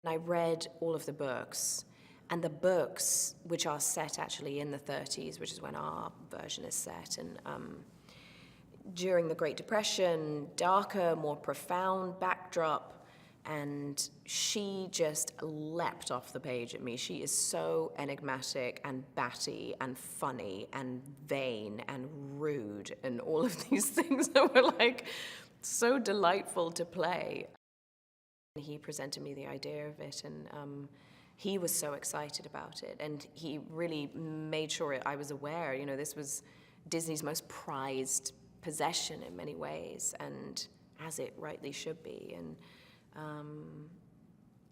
I read all of the books, and the books, which are set actually in the 30s, which is when our version is set, and during the Great Depression, darker, more profound backdrop, and she just leapt off the page at me. She is so enigmatic and batty and funny and vain and rude and all of these things that were like so delightful to play. He presented me the idea of it, and he was so excited about it, and he really made sure I was aware, you know, this was Disney's most prized possession in many ways, and as it rightly should be.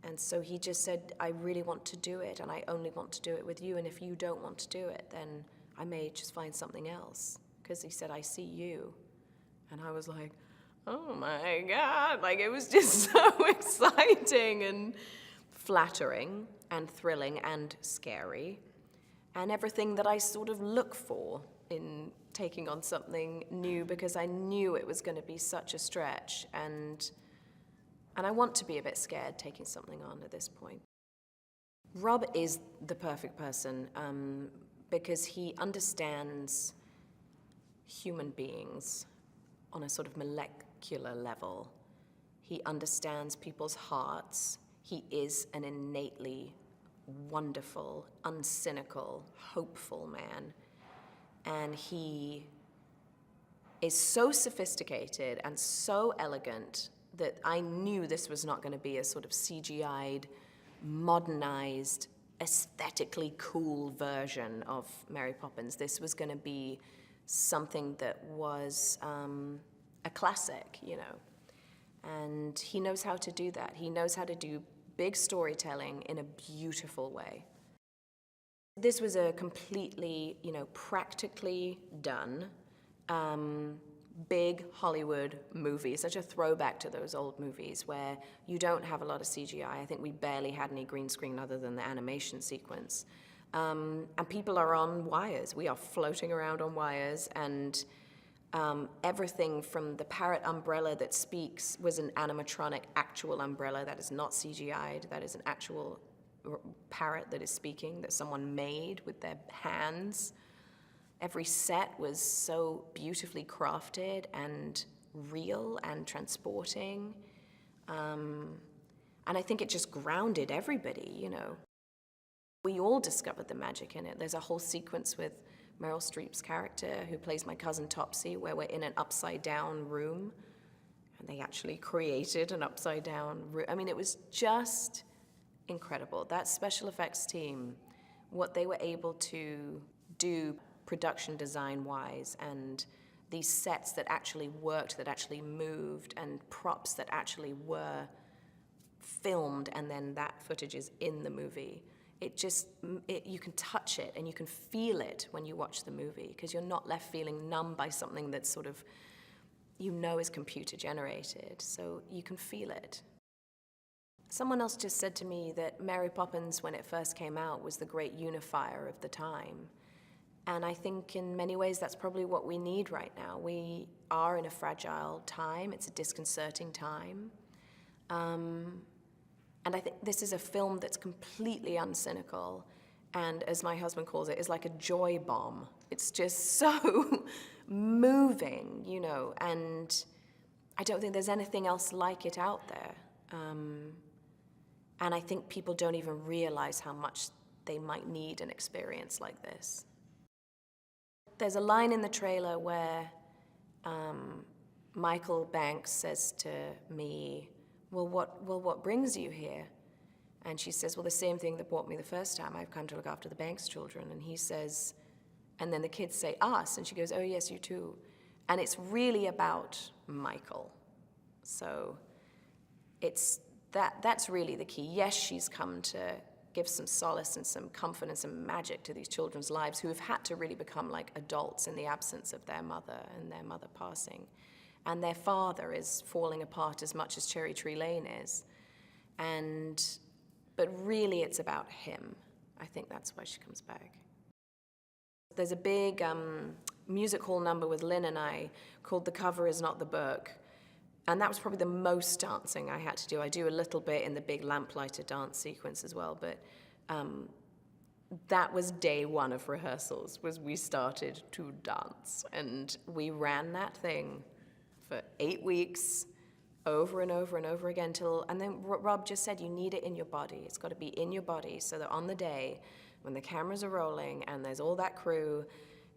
And so he just said, I really want to do it, and I only want to do it with you, and if you don't want to do it, then I may just find something else. Because he said, I see you. And I was like, oh my God, like it was just so exciting and flattering and thrilling and scary, and everything that I sort of look for in taking on something new, because I knew it was going to be such a stretch, and I want to be a bit scared taking something on at this point. Rob is the perfect person because he understands human beings on a sort of molecular level. He understands people's hearts. He is an innately wonderful, uncynical, hopeful man. And he is so sophisticated and so elegant that I knew this was not going to be a sort of CGI'd, modernized, aesthetically cool version of Mary Poppins. This was going to be something that was a classic, you know. And he knows how to do that. He knows how to do big storytelling in a beautiful way. This was a completely, you know, practically done, big Hollywood movie, such a throwback to those old movies where you don't have a lot of CGI. I think we barely had any green screen other than the animation sequence. And people are on wires. We are floating around on wires, and everything from the parrot umbrella that speaks was an animatronic actual umbrella that is not CGI'd, that is an actual parrot that is speaking, that someone made with their hands. Every set was so beautifully crafted and real and transporting. And I think it just grounded everybody, you know. We all discovered the magic in it. There's a whole sequence with Meryl Streep's character, who plays my cousin Topsy, where we're in an upside-down room, and they actually created an upside-down room. I mean, it was just incredible. That special effects team, what they were able to do production design-wise, and these sets that actually worked, that actually moved, and props that actually were filmed, and then that footage is in the movie. You can touch it and you can feel it when you watch the movie, because you're not left feeling numb by something that's sort of, you know, is computer generated, so you can feel it. Someone else just said to me that Mary Poppins, when it first came out, was the great unifier of the time. And I think in many ways that's probably what we need right now. We are in a fragile time. It's a disconcerting time. And I think this is a film that's completely uncynical, and as my husband calls it, is like a joy bomb. It's just so moving, you know, and I don't think there's anything else like it out there. And I think people don't even realize how much they might need an experience like this. There's a line in the trailer where Michael Banks says to me, well, what brings you here? And she says, well, the same thing that brought me the first time. I've come to look after the Banks children. And he says, and then the kids say, us. And she goes, oh, yes, you too. And it's really about Michael. So that's really the key. Yes, she's come to give some solace and some comfort and some magic to these children's lives who have had to really become like adults in the absence of their mother and their mother passing. And their father is falling apart as much as Cherry Tree Lane is. But really it's about him. I think that's why she comes back. There's a big music hall number with Lin and I called The Cover Is Not the Book, And that was probably the most dancing I had to do. I do a little bit in the big lamplighter dance sequence as well, but that was day one of rehearsals, was we started to dance. And we ran that thing for 8 weeks, over and over and over again, and then Rob just said, you need it in your body. It's got to be in your body so that on the day when the cameras are rolling and there's all that crew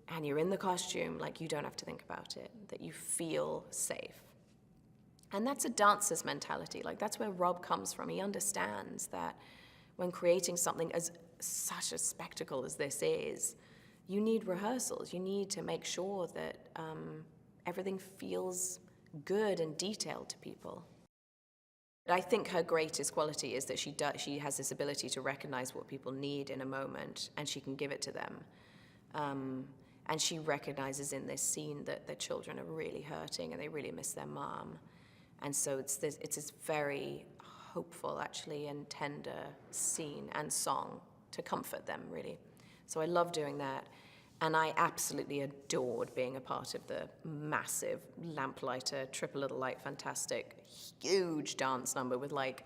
and you're in the costume, like, you don't have to think about it, that you feel safe. And that's a dancer's mentality. Like, that's where Rob comes from. He understands that when creating something as such a spectacle as this is, you need rehearsals. You need to make sure that everything feels good and detailed to people. I think her greatest quality is that she has this ability to recognize what people need in a moment, and she can give it to them. And she recognizes in this scene that the children are really hurting and they really miss their mom. And so it's this very hopeful, actually, and tender scene and song to comfort them, really. So I love doing that. And I absolutely adored being a part of the massive lamplighter, Triple Little Light, fantastic, huge dance number with like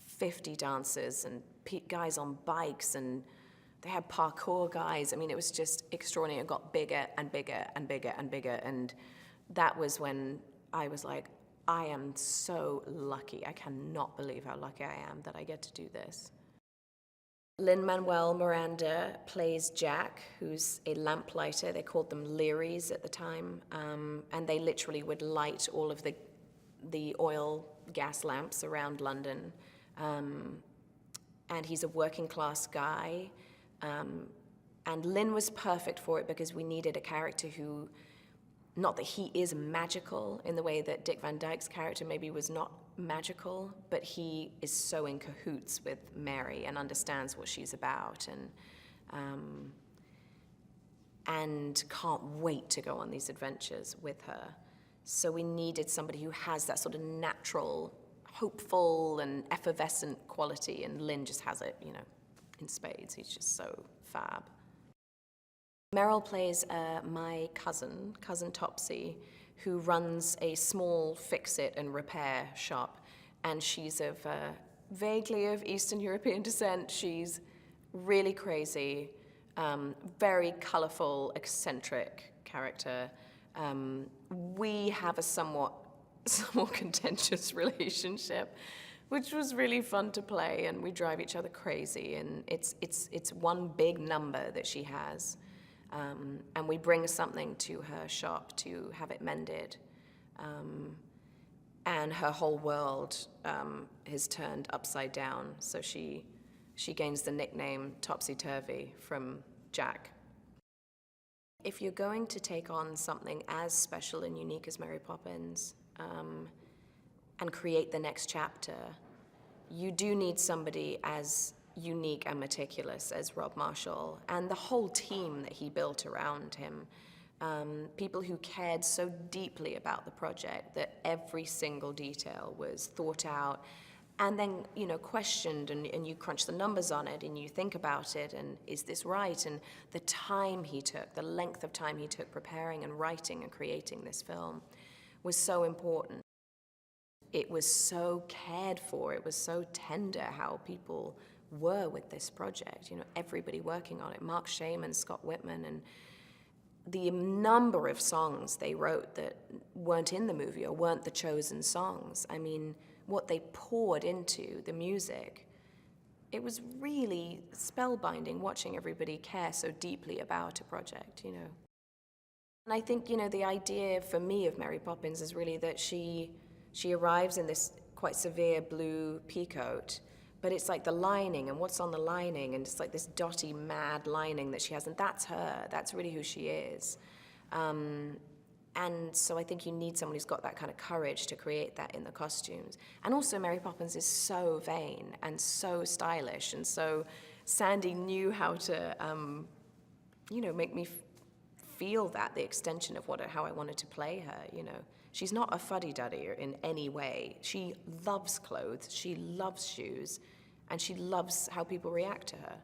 50 dancers and guys on bikes, and they had parkour guys. I mean, it was just extraordinary. It got bigger and bigger and bigger and bigger. And that was when I was like, I am so lucky. I cannot believe how lucky I am that I get to do this. Lin-Manuel Miranda plays Jack, who's a lamplighter. They called them Learys at the time, and they literally would light all of the oil gas lamps around London. And he's a working class guy. And Lin was perfect for it because we needed a character who, not that he is magical in the way that Dick Van Dyke's character maybe was not magical, but he is so in cahoots with Mary and understands what she's about, and can't wait to go on these adventures with her. So we needed somebody who has that sort of natural, hopeful and effervescent quality, and Lin just has it, in spades. He's just so fab. Meryl plays my cousin Topsy, who runs a small fix-it and repair shop, and she's vaguely of Eastern European descent. She's really crazy, very colorful, eccentric character. We have a somewhat contentious relationship, which was really fun to play, and we drive each other crazy, and it's one big number that she has. And we bring something to her shop to have it mended. And her whole world is turned upside down. So she gains the nickname Topsy-Turvy from Jack. If you're going to take on something as special and unique as Mary Poppins, and create the next chapter, you do need somebody as unique and meticulous as Rob Marshall, and the whole team that he built around him. People who cared so deeply about the project that every single detail was thought out and then, questioned, and you crunch the numbers on it and you think about it, and is this right? And the time he took, the length of time he took preparing and writing and creating this film was so important. It was so cared for, it was so tender how people were with this project, everybody working on it, Mark Shaman, Scott Whitman, and the number of songs they wrote that weren't in the movie or weren't the chosen songs. I mean, what they poured into the music, it was really spellbinding watching everybody care so deeply about a project, And I think, the idea for me of Mary Poppins is really that she arrives in this quite severe blue peacoat, but it's like the lining and what's on the lining, and it's like this dotty, mad lining that she has, and that's her. That's really who she is. And so I think you need someone who's got that kind of courage to create that in the costumes. And also Mary Poppins is so vain and so stylish, and so Sandy knew how to, make me feel that, the extension of how I wanted to play her, She's not a fuddy-duddy in any way. She loves clothes, she loves shoes, and she loves how people react to her.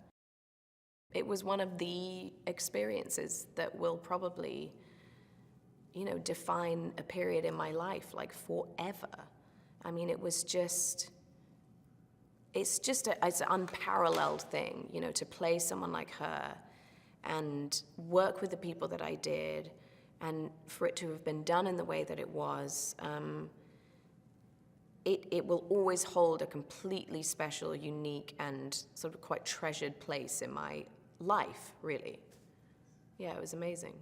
It was one of the experiences that will probably define a period in my life, like forever. I mean, it's just it's an unparalleled thing, to play someone like her and work with the people that I did, and for it to have been done in the way that it was. It will always hold a completely special, unique, and sort of quite treasured place in my life, really. Yeah, it was amazing.